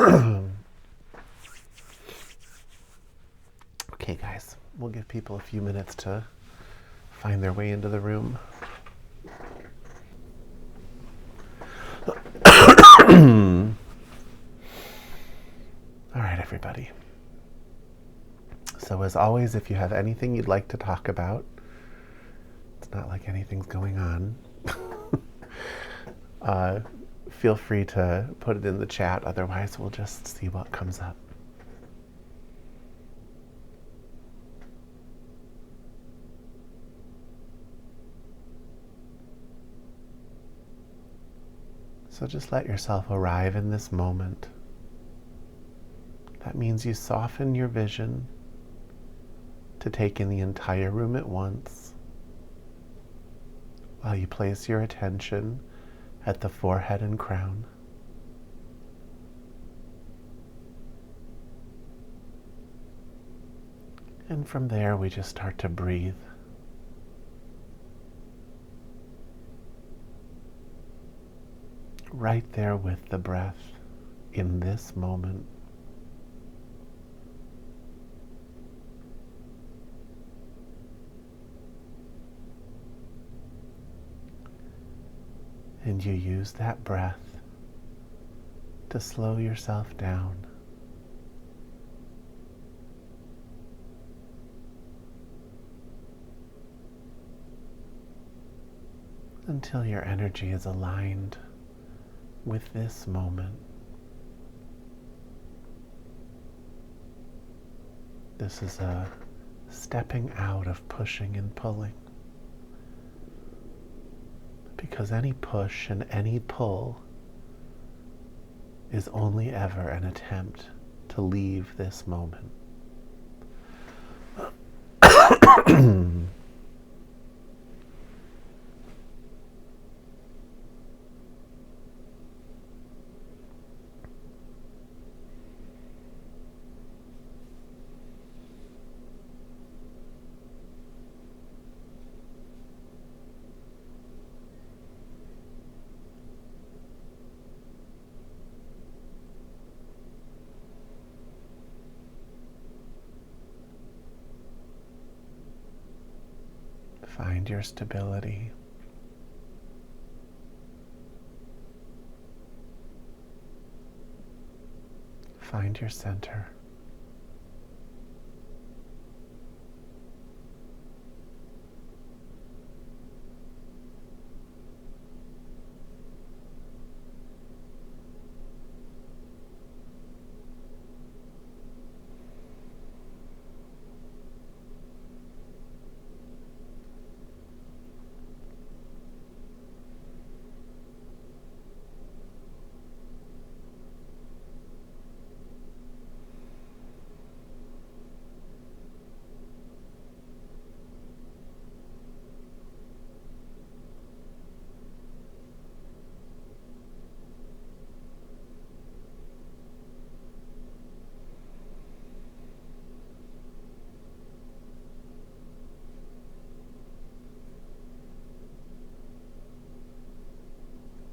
Okay, guys, we'll give people a few minutes to find their way into the room. All right, everybody. So as always, if you have anything you'd like to talk about, it's not like anything's going on, feel free to put it in the chat. Otherwise, we'll just see what comes up. So just let yourself arrive in this moment. That means you soften your vision to take in the entire room at once, while you place your attention at the forehead and crown. And from there, we just start to breathe. Right there with the breath in this moment. And you use that breath to slow yourself down. Until your energy is aligned with this moment. This is a stepping out of pushing and pulling. Because any push and any pull is only ever an attempt to leave this moment. Find your stability. Find your center.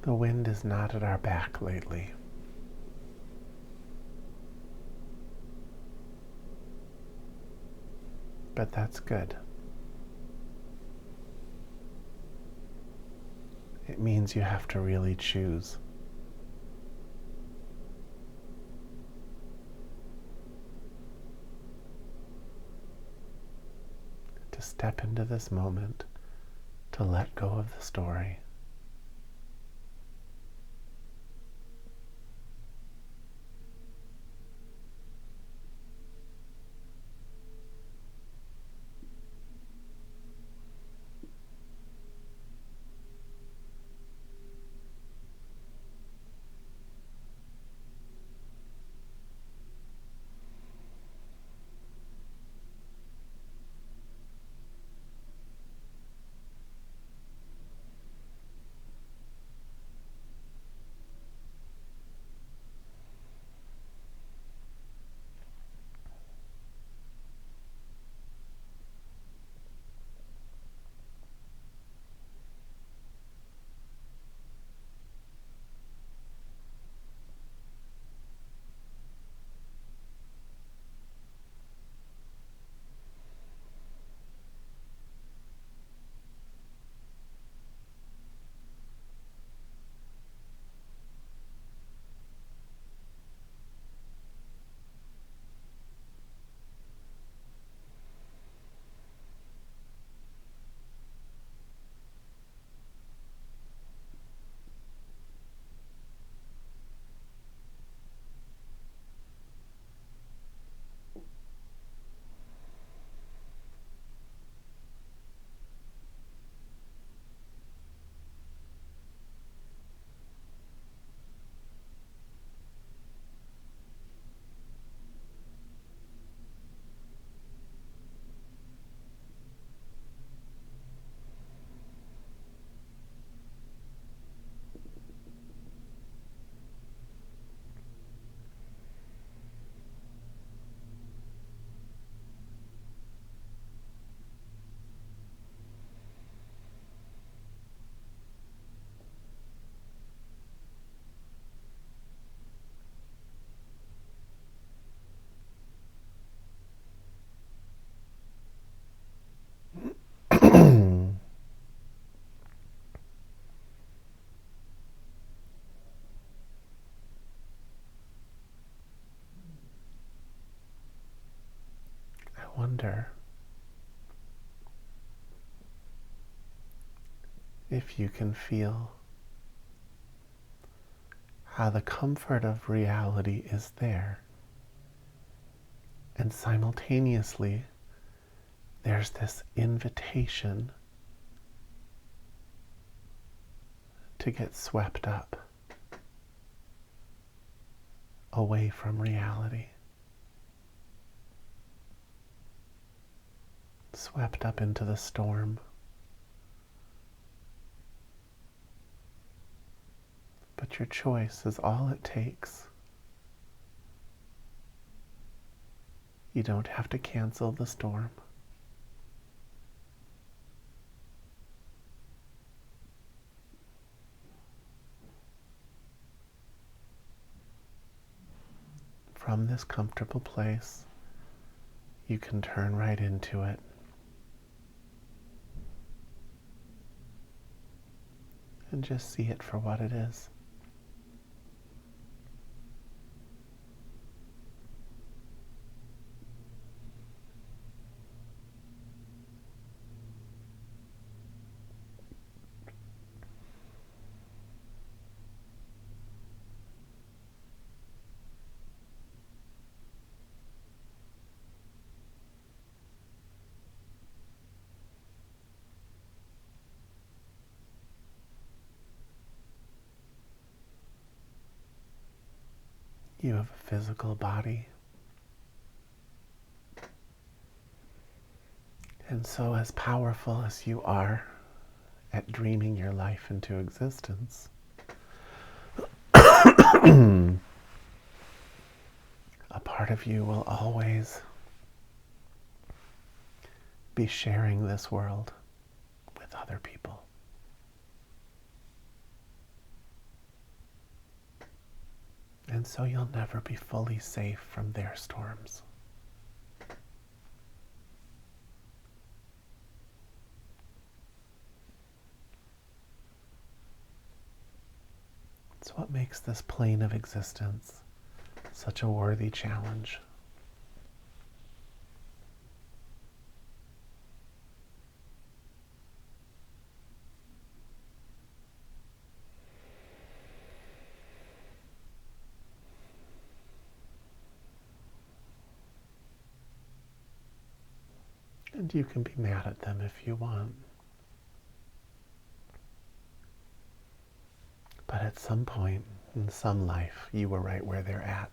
The wind is not at our back lately. But that's good. It means you have to really choose. To step into this moment, to let go of the story. wonder if you can feel how the comfort of reality is there, and simultaneously there's this invitation to get swept up away from reality, swept up into the storm. But your choice is all it takes. You don't have to cancel the storm. From this comfortable place, you can turn right into it. And just see it for what it is. You have a physical body. And so, as powerful as you are at dreaming your life into existence, a part of you will always be sharing this world with other people. And so you'll never be fully safe from their storms. It's what makes this plane of existence such a worthy challenge. And you can be mad at them if you want. But at some point in some life, you were right where they're at.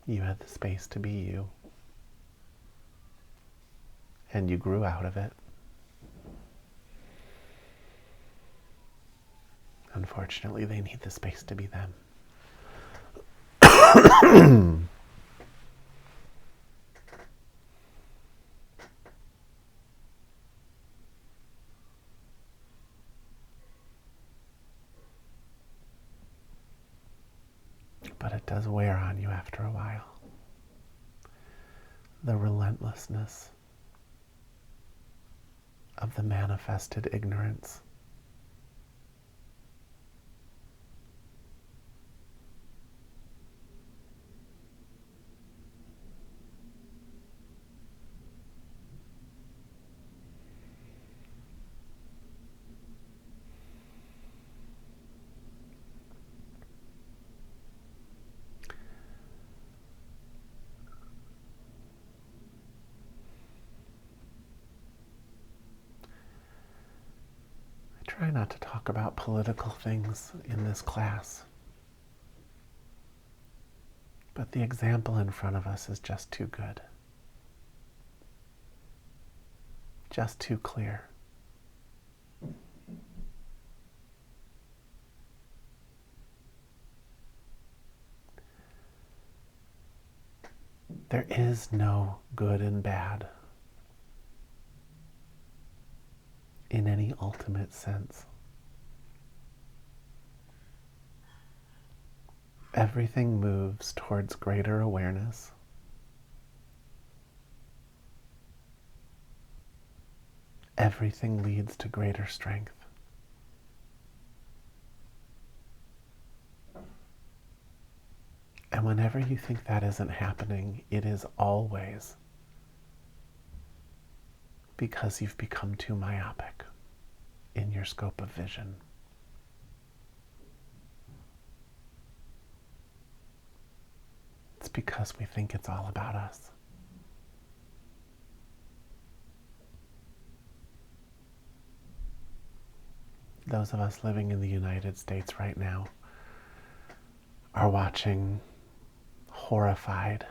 You had the space to be you. And you grew out of it. Unfortunately, they need the space to be them. But it does wear on you after a while. The relentlessness of the manifested ignorance. Try not to talk about political things in this class. But the example in front of us is just too good. Just too clear. There is no good and bad in any ultimate sense. Everything moves towards greater awareness. Everything leads to greater strength. And whenever you think that isn't happening, it is always because you've become too myopic in your scope of vision. It's because we think it's all about us. Those of us living in the United States right now are watching horrified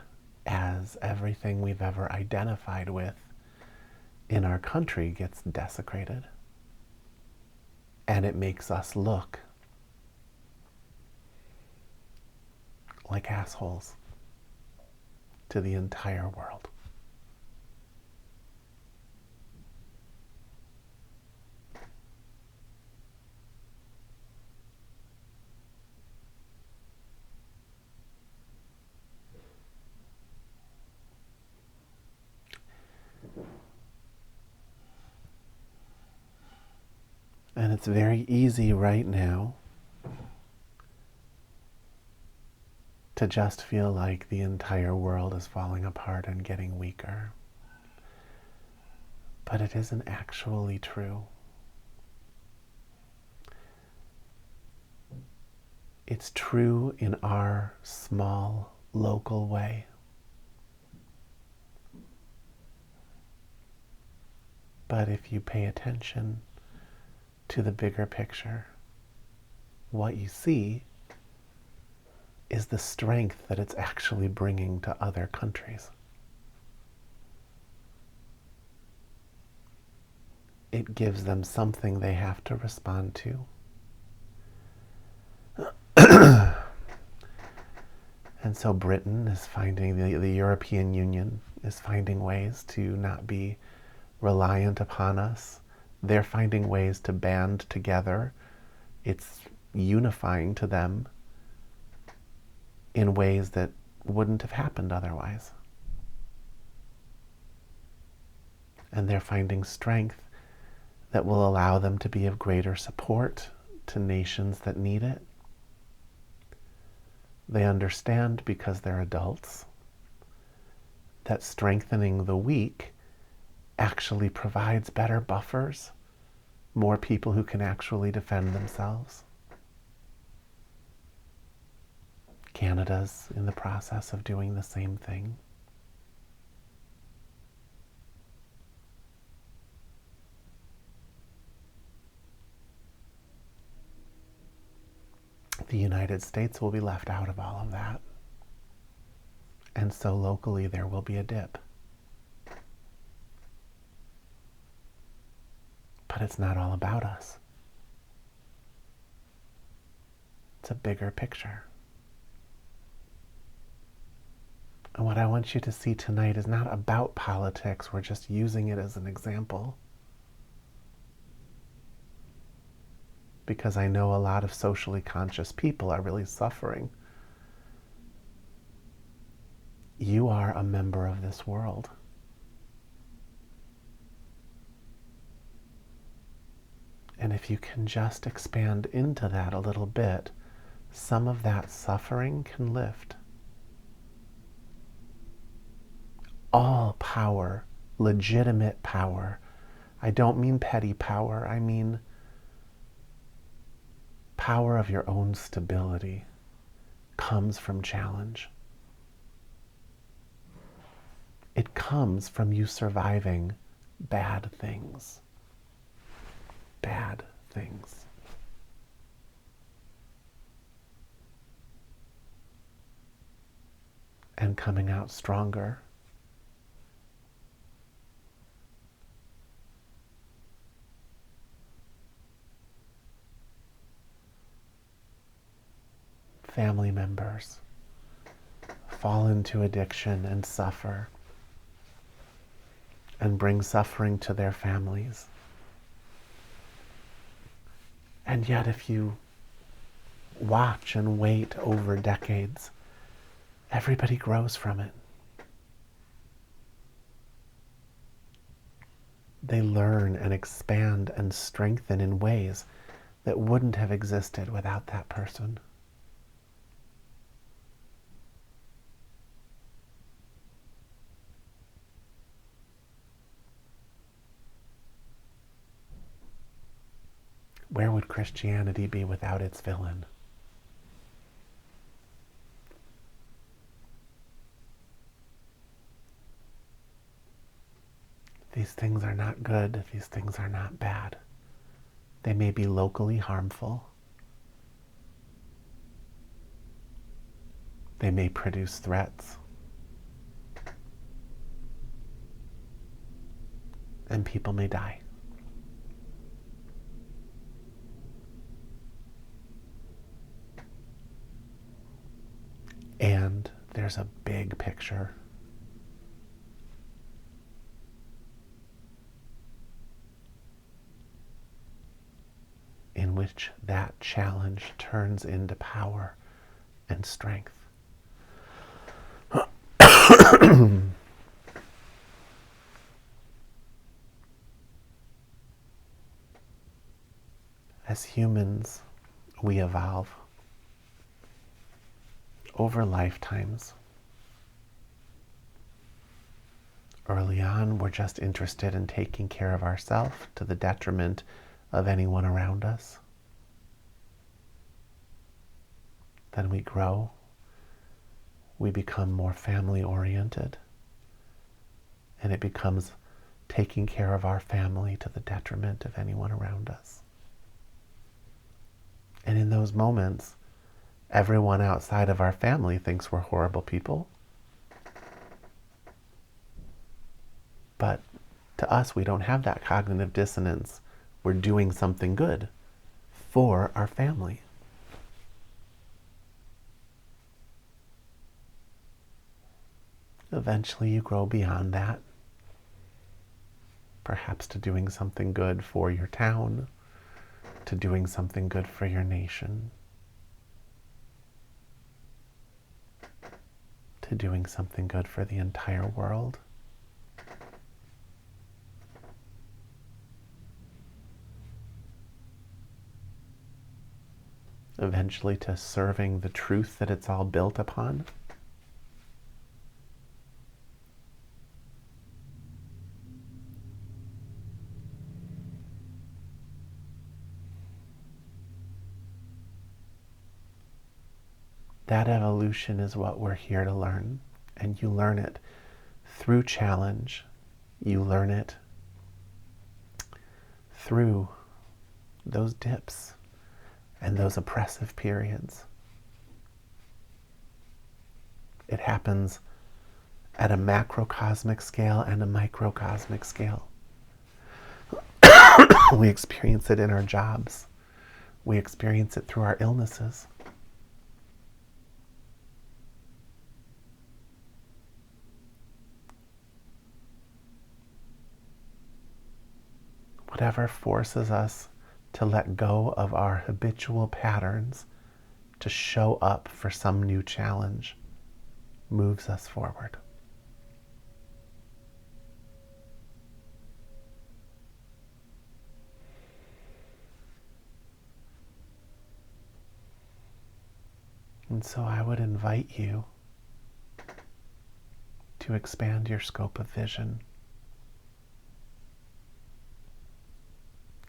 as everything we've ever identified with in our country gets desecrated. And it makes us look like assholes to the entire world. And it's very easy right now to just feel like the entire world is falling apart and getting weaker. But it isn't actually true. It's true in our small, local way. But if you pay attention to the bigger picture, what you see is the strength that it's actually bringing to other countries. It gives them something they have to respond to. And so Britain is finding, the European Union is finding ways to not be reliant upon us. They're finding ways to band together. It's unifying to them in ways that wouldn't have happened otherwise. And they're finding strength that will allow them to be of greater support to nations that need it. They understand, because they're adults, that strengthening the weak actually provides better buffers, more people who can actually defend themselves. Canada's in the process of doing the same thing. The United States will be left out of all of that. And so locally there will be a dip. But it's not all about us. It's a bigger picture. And what I want you to see tonight is not about politics. We're just using it as an example. Because I know a lot of socially conscious people are really suffering. You are a member of this world. And if you can just expand into that a little bit, some of that suffering can lift. All power, legitimate power. I don't mean petty power. I mean power of your own stability comes from challenge. It comes from you surviving bad things. Bad things. And coming out stronger. Family members fall into addiction and suffer and bring suffering to their families. And yet if you watch and wait over decades, everybody grows from it. They learn and expand and strengthen in ways that wouldn't have existed without that person. Where would Christianity be without its villain? These things are not good. These things are not bad. They may be locally harmful. They may produce threats. And people may die. And there's a big picture. In which that challenge turns into power and strength. As humans, we evolve over lifetimes. Early on, we're just interested in taking care of ourselves to the detriment of anyone around us. Then we grow. We become more family-oriented. And it becomes taking care of our family to the detriment of anyone around us. And in those moments, everyone outside of our family thinks we're horrible people. But to us, we don't have that cognitive dissonance. We're doing something good for our family. Eventually, you grow beyond that, perhaps to doing something good for your town, to doing something good for your nation, to doing something good for the entire world. Eventually to serving the truth that it's all built upon. That evolution is what we're here to learn. And you learn it through challenge. You learn it through those dips and those oppressive periods. It happens at a macrocosmic scale and a microcosmic scale. We experience it in our jobs. We experience it through our illnesses. Whatever forces us to let go of our habitual patterns to show up for some new challenge moves us forward. And so I would invite you to expand your scope of vision.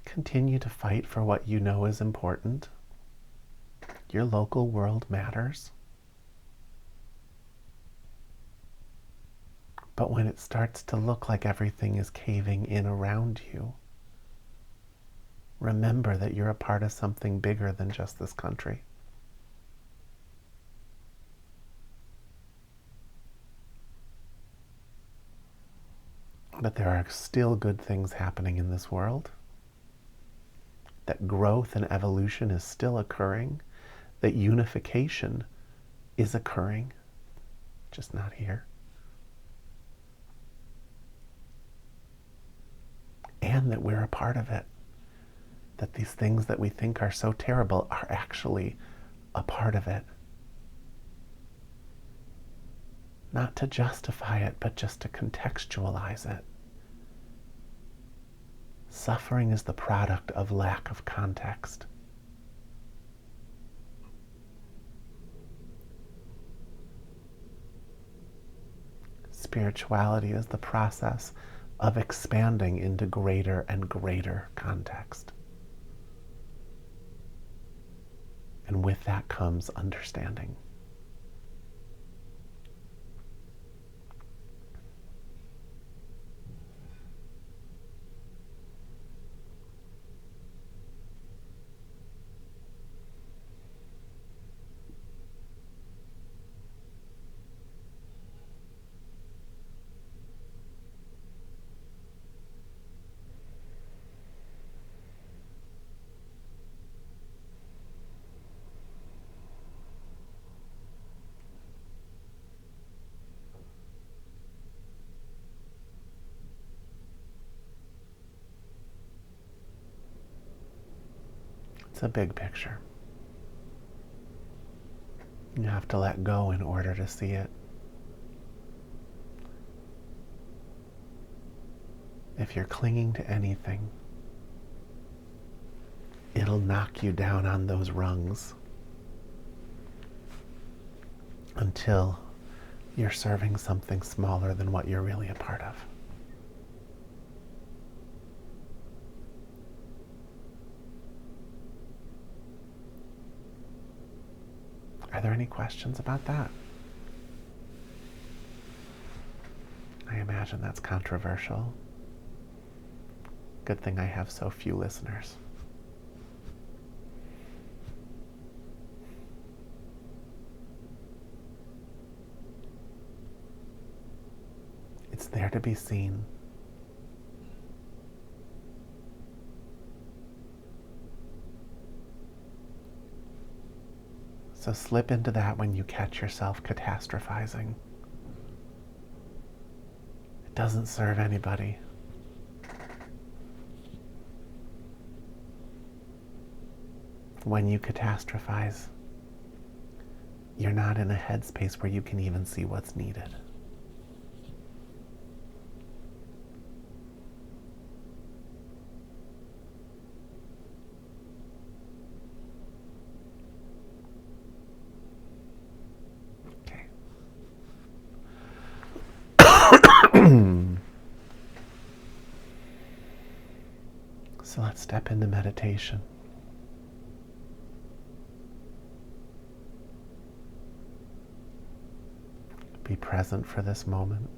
Continue to fight for what you know is important. Your local world matters. But when it starts to look like everything is caving in around you, remember that you're a part of something bigger than just this country. But there are still good things happening in this world. That growth and evolution is still occurring. That unification is occurring, just not here. And that we're a part of it. That these things that we think are so terrible are actually a part of it. Not to justify it, but just to contextualize it. Suffering is the product of lack of context. Spirituality is the process of expanding into greater and greater context. And with that comes understanding. It's a big picture. You have to let go in order to see it. If you're clinging to anything, it'll knock you down on those rungs until you're serving something smaller than what you're really a part of. Are there any questions about that? I imagine that's controversial. Good thing I have so few listeners. It's there to be seen. So slip into that when you catch yourself catastrophizing. It doesn't serve anybody. When you catastrophize, you're not in a headspace where you can even see what's needed. Okay. So let's step into meditation. Be present for this moment.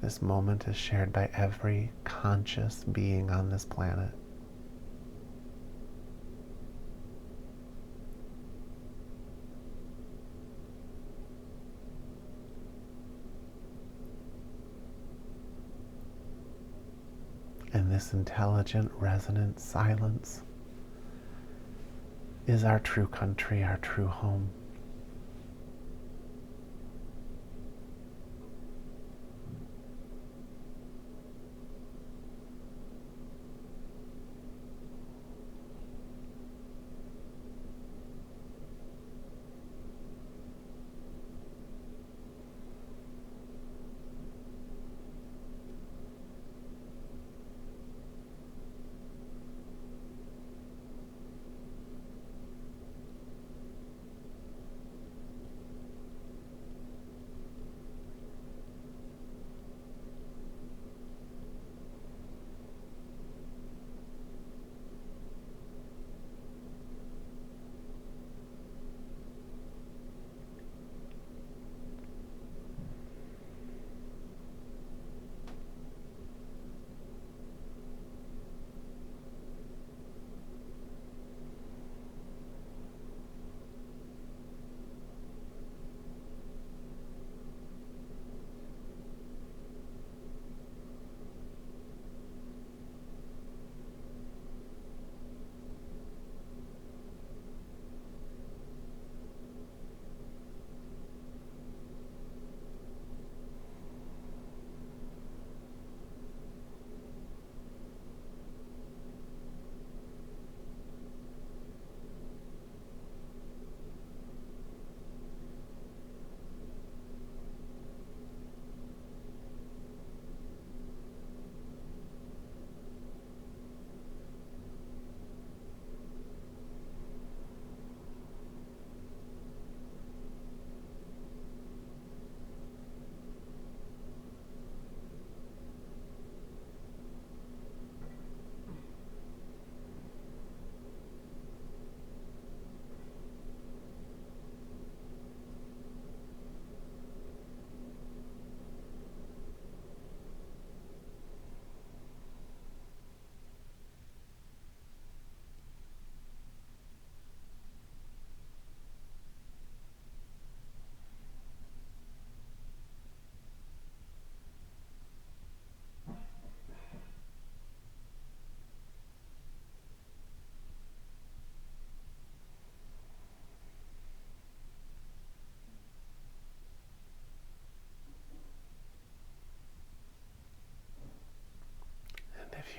This moment is shared by every conscious being on this planet. And this intelligent, resonant silence is our true country, our true home.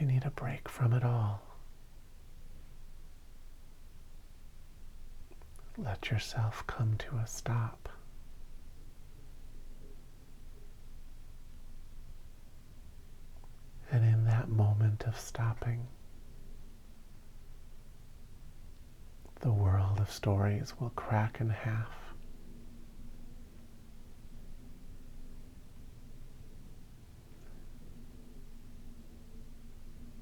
you need a break from it all, let yourself come to a stop. And in that moment of stopping, the world of stories will crack in half.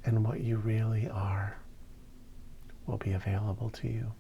And what you really are will be available to you.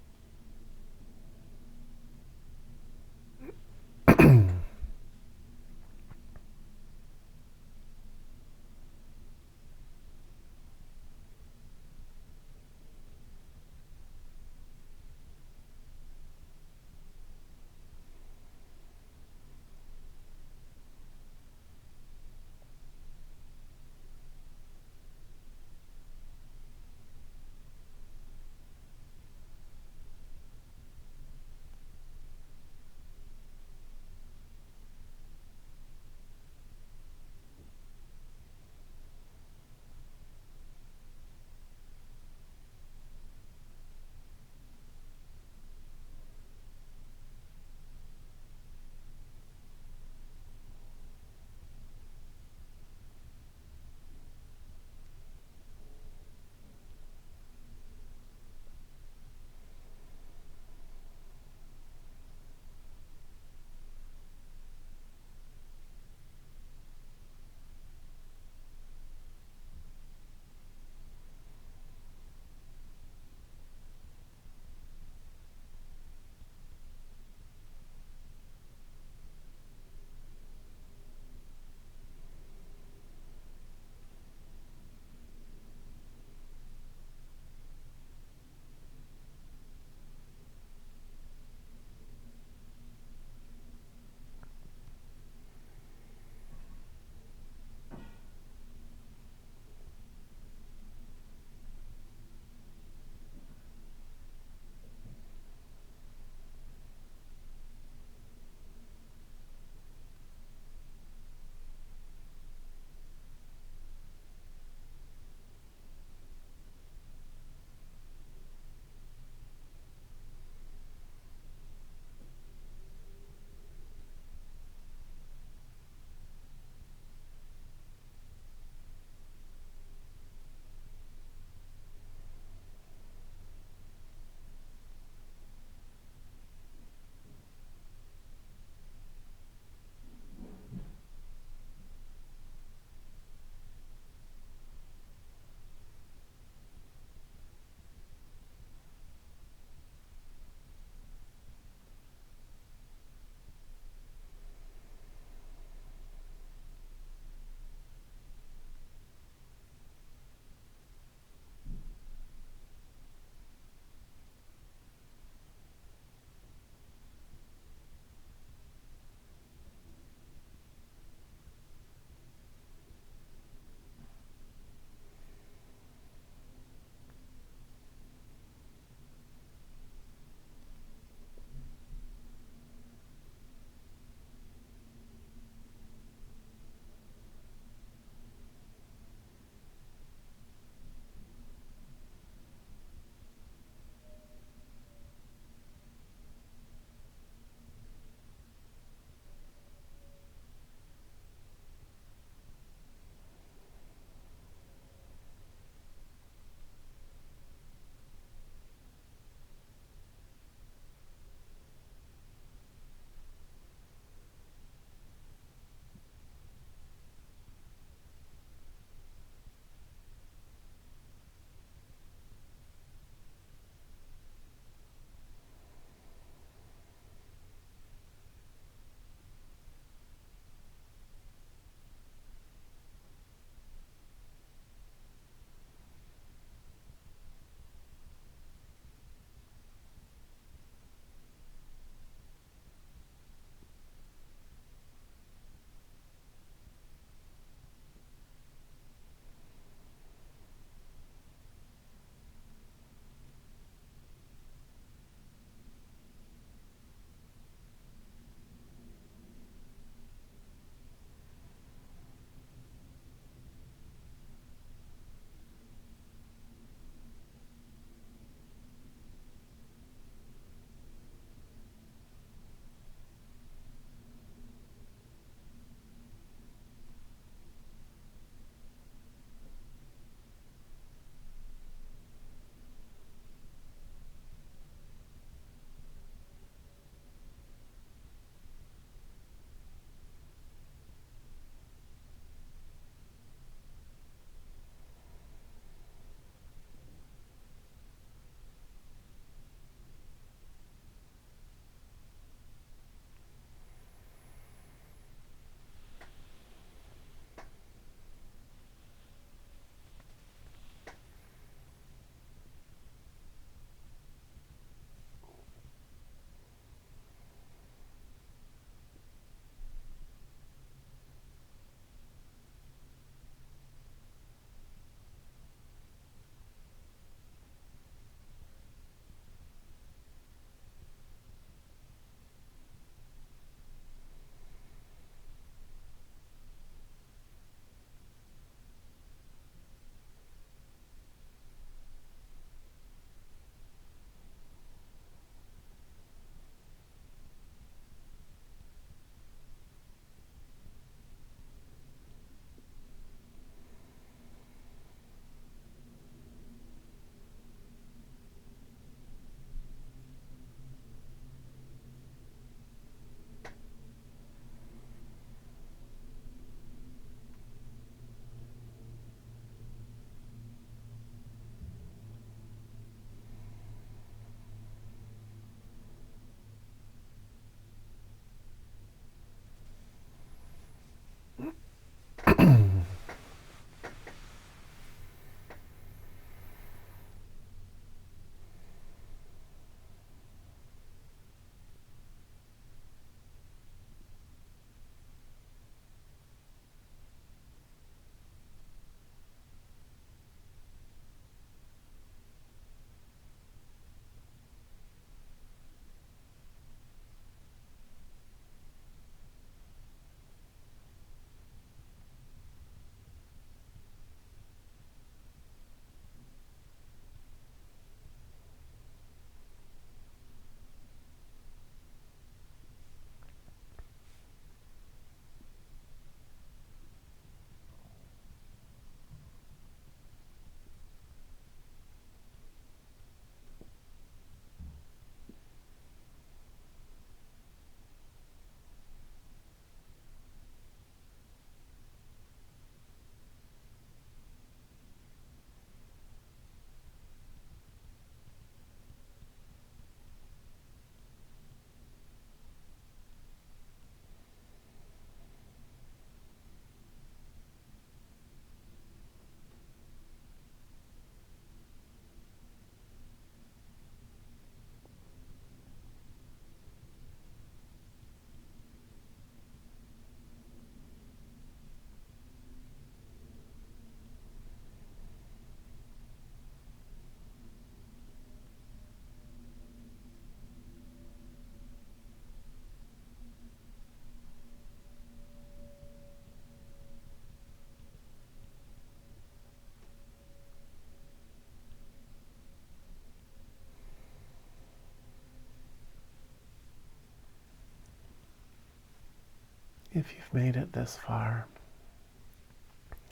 If you've made it this far,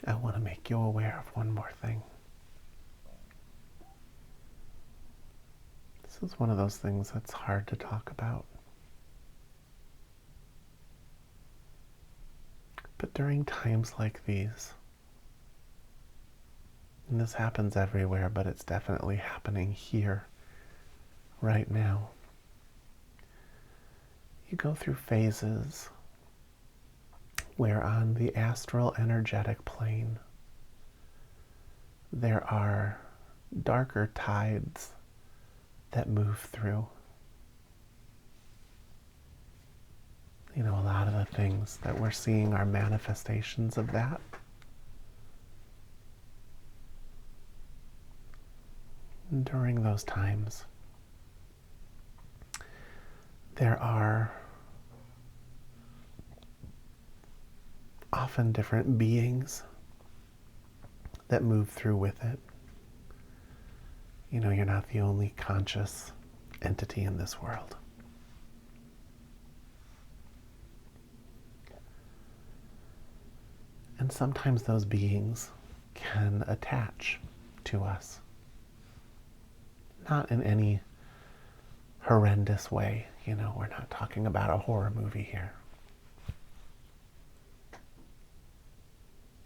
I want to make you aware of one more thing. This is one of those things that's hard to talk about. But during times like these, and this happens everywhere, but it's definitely happening here, right now, you go through phases where on the astral energetic plane, there are darker tides that move through. You know, a lot of the things that we're seeing are manifestations of that. And during those times, there are often different beings that move through with it. You know, you're not the only conscious entity in this world. And sometimes those beings can attach to us. Not in any horrendous way. You know, we're not talking about a horror movie here.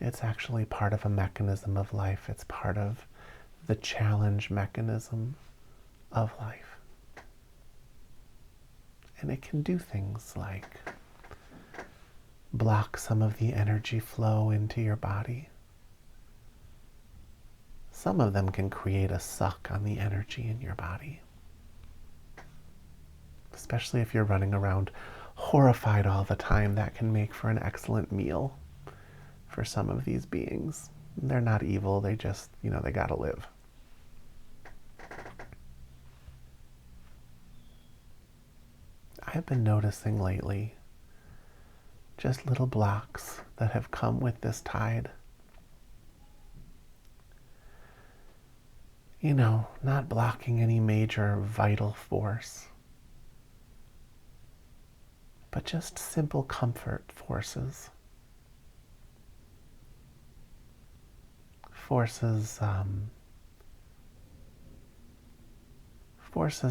It's actually part of a mechanism of life. It's part of the challenge mechanism of life. And it can do things like block some of the energy flow into your body. Some of them can create a suck on the energy in your body. Especially if you're running around horrified all the time, that can make for an excellent meal for some of these beings. They're not evil, they just, you know, they gotta live. I've been noticing lately just little blocks that have come with this tide. You know, not blocking any major vital force, but just simple comfort forces. Forces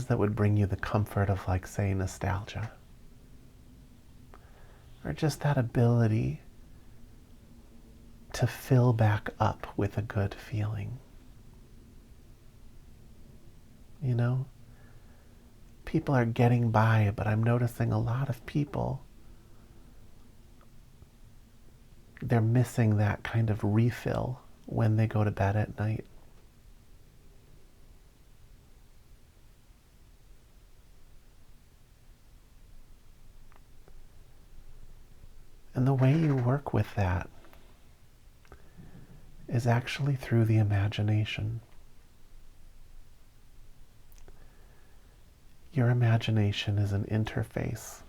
that would bring you the comfort of, like, say, nostalgia. Or just that ability to fill back up with a good feeling. You know? People are getting by, but I'm noticing a lot of people, they're missing that kind of refill when they go to bed at night. And the way you work with that is actually through the imagination. Your imagination is an interface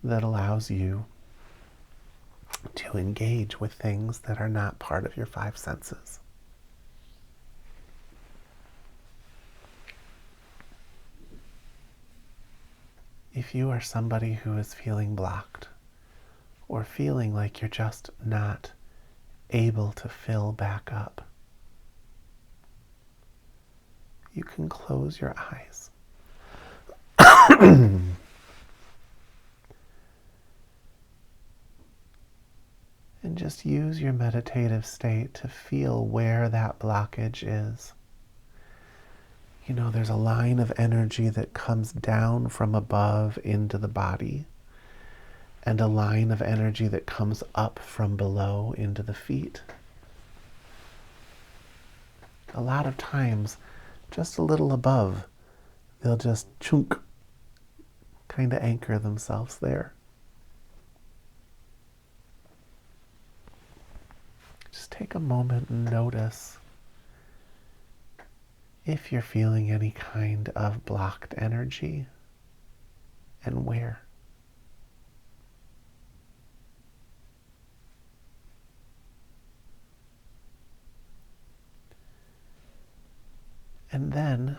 that allows you to engage with things that are not part of your five senses. If you are somebody who is feeling blocked or feeling like you're just not able to fill back up, you can close your eyes. And just use your meditative state to feel where that blockage is. You know, there's a line of energy that comes down from above into the body, and a line of energy that comes up from below into the feet. A lot of times, just a little above, they'll just chunk, kind of anchor themselves there. Just take a moment and notice if you're feeling any kind of blocked energy and where. And then,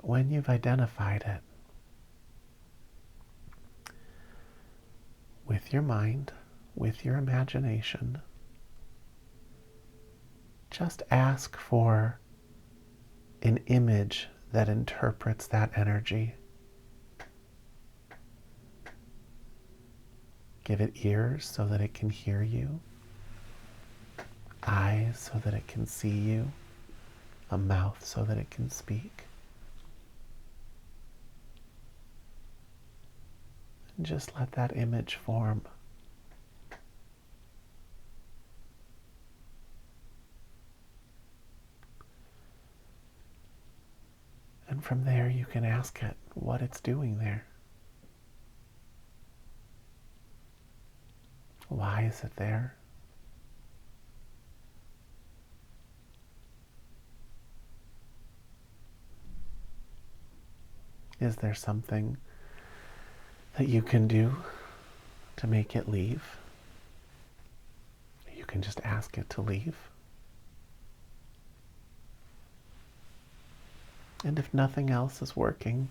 when you've identified it, with your mind, with your imagination, just ask for an image that interprets that energy. Give it ears so that it can hear you, eyes so that it can see you, a mouth so that it can speak. And just let that image form. And from there you can ask it what it's doing there. Why is it there? Is there something that you can do to make it leave? You can just ask it to leave. And if nothing else is working,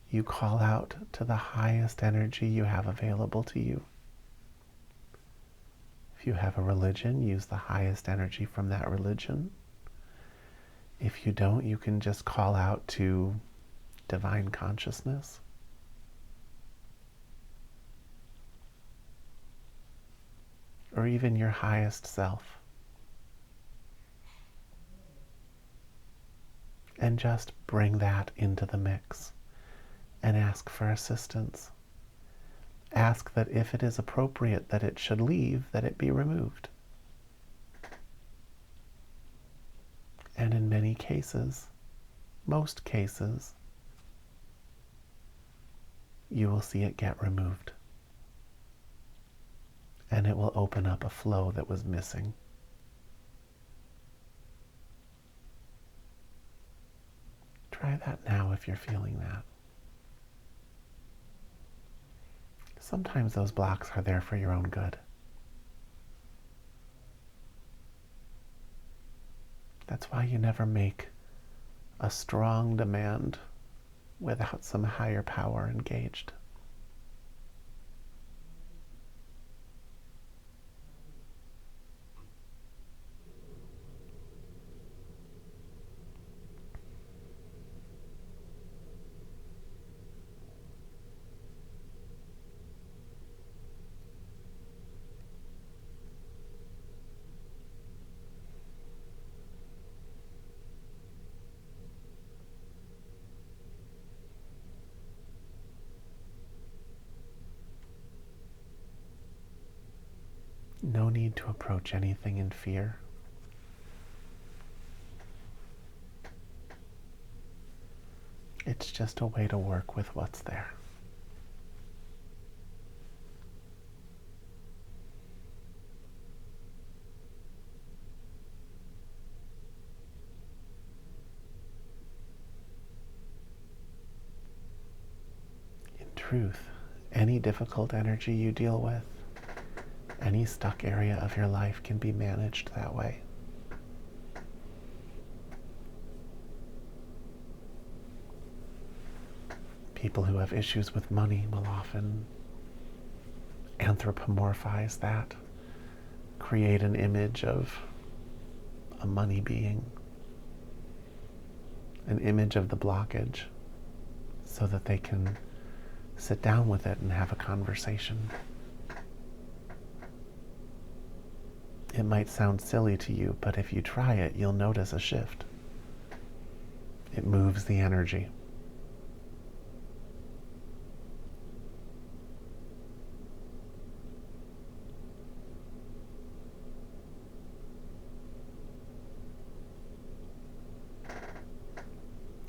you call out to the highest energy you have available to you. If you have a religion, use the highest energy from that religion. If you don't, you can just call out to divine consciousness. Or even your highest self. And just bring that into the mix and ask for assistance. Ask that if it is appropriate that it should leave, that it be removed. And in many cases, most cases, you will see it get removed. And it will open up a flow that was missing. Try that now if you're feeling that. Sometimes those blocks are there for your own good. That's why you never make a strong demand without some higher power engaged. No need to approach anything in fear. It's just a way to work with what's there. In truth, any difficult energy you deal with, any stuck area of your life can be managed that way. People who have issues with money will often anthropomorphize that, create an image of a money being, an image of the blockage, so that they can sit down with it and have a conversation. It might sound silly to you, but if you try it, you'll notice a shift. It moves the energy.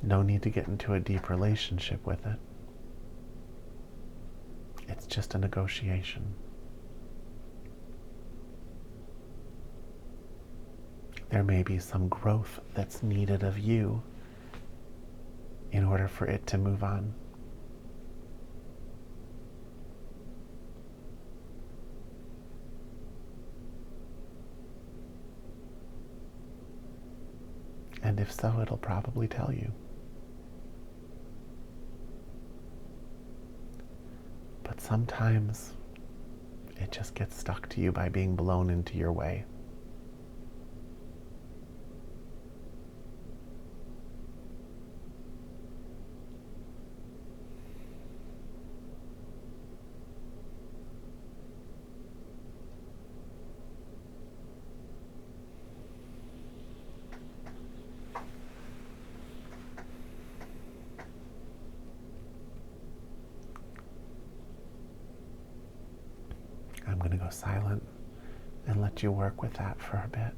No need to get into a deep relationship with it. It's just a negotiation. There may be some growth that's needed of you in order for it to move on. And if so, it'll probably tell you. But sometimes it just gets stuck to you by being blown into your way. I'm going to go silent and let you work with that for a bit.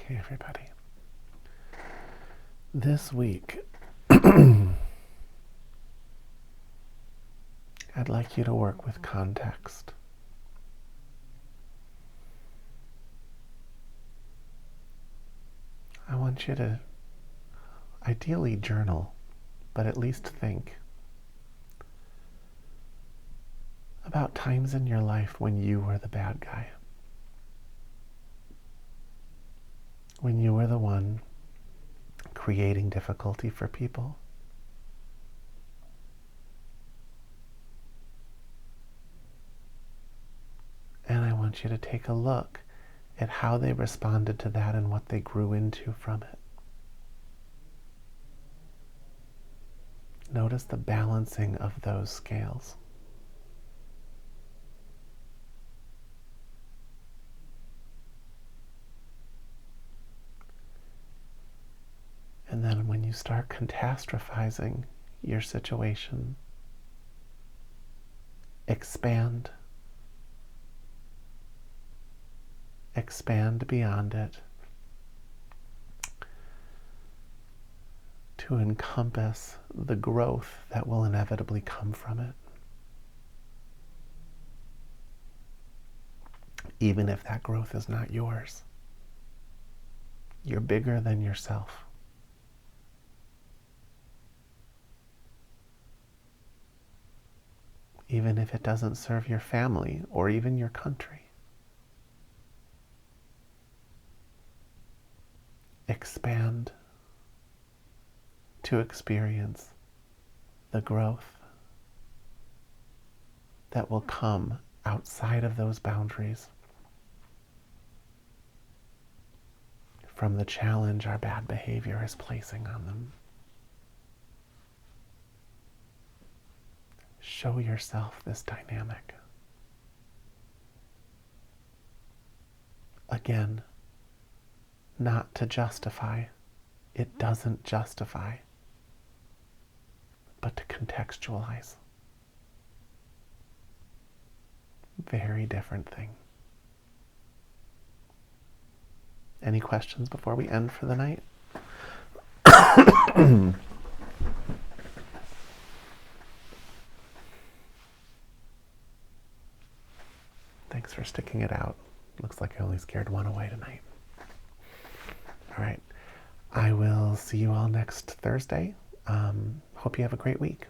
Hey, everybody. This week, I'd like you to work with context. I want you to ideally journal, but at least think about times in your life when you were the bad guy. When you were the one creating difficulty for people. And I want you to take a look at how they responded to that and what they grew into from it. Notice the balancing of those scales. And then when you start catastrophizing your situation, expand beyond it to encompass the growth that will inevitably come from it. Even if that growth is not yours. You're bigger than yourself. Even if it doesn't serve your family or even your country. Expand to experience the growth that will come outside of those boundaries from the challenge our bad behavior is placing on them. Show yourself this dynamic. Again, not to justify. It doesn't justify, but to contextualize. Very different thing. Any questions before we end for the night? Thanks for sticking it out. Looks like I only scared one away tonight. All right. I will see you all next Thursday. Hope you have a great week.